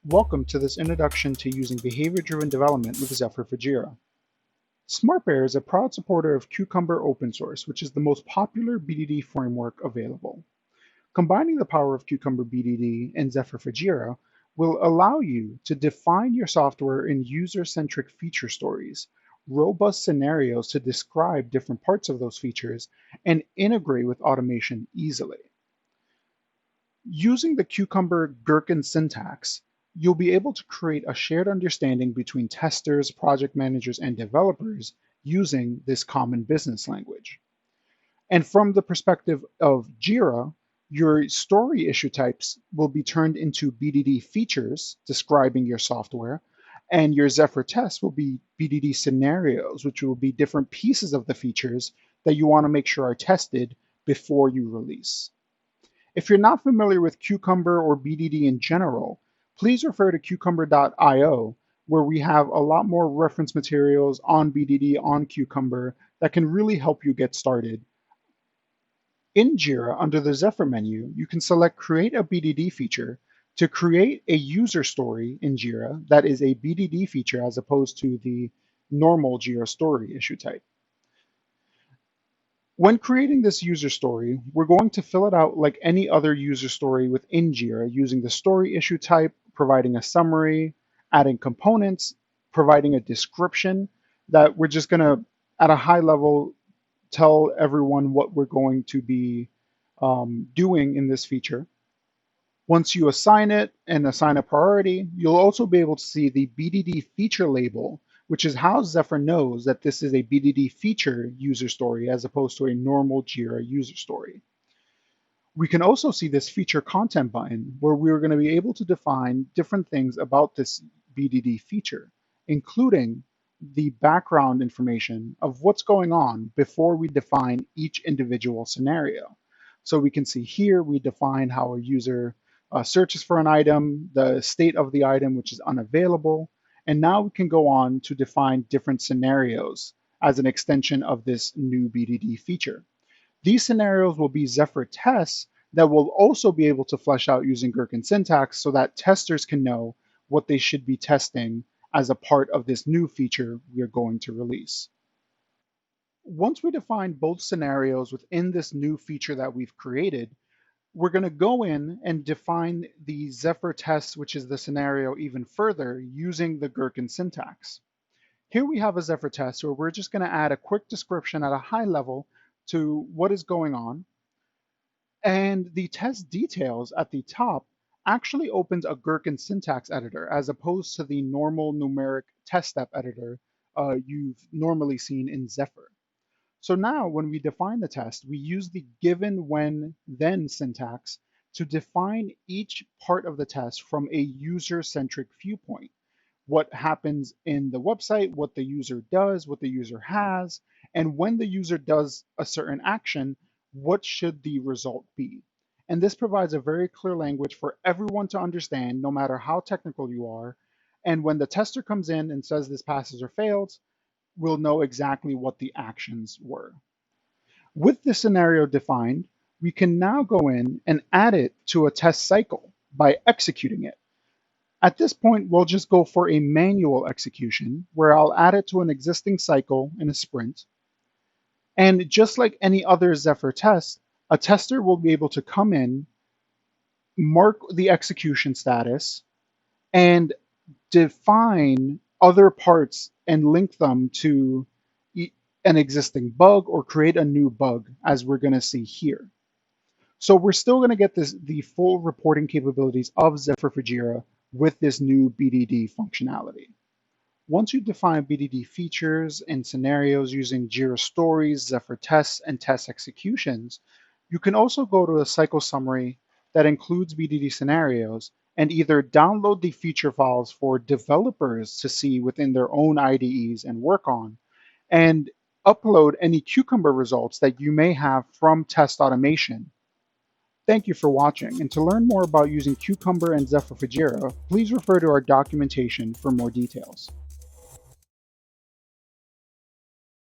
Welcome to this introduction to using behavior-driven development with Zephyr for Jira. SmartBear is a proud supporter of Cucumber open source, which is the most popular BDD framework available. Combining the power of Cucumber BDD and Zephyr for Jira will allow you to define your software in user-centric feature stories, robust scenarios to describe different parts of those features, and integrate with automation easily. Using the Cucumber Gherkin syntax, you'll be able to create a shared understanding between testers, project managers, and developers using this common business language. And from the perspective of Jira, your story issue types will be turned into BDD features describing your software, and your Zephyr tests will be BDD scenarios, which will be different pieces of the features that you want to make sure are tested before you release. If you're not familiar with Cucumber or BDD in general, please refer to cucumber.io, where we have a lot more reference materials on BDD on Cucumber that can really help you get started. In Jira, under the Zephyr menu, you can select Create a BDD feature to create a user story in Jira that is a BDD feature as opposed to the normal Jira story issue type. When creating this user story, we're going to fill it out like any other user story within Jira using the story issue type, providing a summary, adding components, providing a description that we're just going to, at a high level, tell everyone what we're going to be doing in this feature. Once you assign it and assign a priority, you'll also be able to see the BDD feature label, which is how Zephyr knows that this is a BDD feature user story as opposed to a normal Jira user story. We can also see this feature content button where we're going to be able to define different things about this BDD feature, including the background information of what's going on before we define each individual scenario. So we can see here we define how a user searches for an item, the state of the item, which is unavailable, and now we can go on to define different scenarios as an extension of this new BDD feature. These scenarios will be Zephyr tests that will also be able to flesh out using Gherkin Syntax so that testers can know what they should be testing as a part of this new feature we are going to release. Once we define both scenarios within this new feature that we've created, we're going to go in and define the Zephyr test, which is the scenario, even further using the Gherkin syntax. Here we have a Zephyr test where we're just going to add a quick description at a high level to what is going on. And the test details at the top actually opens a Gherkin syntax editor as opposed to the normal numeric test step editor you've normally seen in Zephyr. So now when we define the test, we use the given, when, then syntax to define each part of the test from a user-centric viewpoint. What happens in the website, what the user does, what the user has, and when the user does a certain action, what should the result be? And this provides a very clear language for everyone to understand, no matter how technical you are. And when the tester comes in and says this passes or fails, we'll know exactly what the actions were. With this scenario defined, we can now go in and add it to a test cycle by executing it. At this point, we'll just go for a manual execution where I'll add it to an existing cycle in a sprint. And just like any other Zephyr test, a tester will be able to come in, mark the execution status, and define other parts and link them to an existing bug or create a new bug, as we're going to see here. So we're still going to get the full reporting capabilities of Zephyr for Jira with this new BDD functionality. Once you define BDD features and scenarios using Jira stories, Zephyr tests, and test executions, you can also go to a cycle summary that includes BDD scenarios and either download the feature files for developers to see within their own IDEs and work on, and upload any Cucumber results that you may have from test automation. Thank you for watching, and to learn more about using Cucumber and Zephyr for Jira, please refer to our documentation for more details.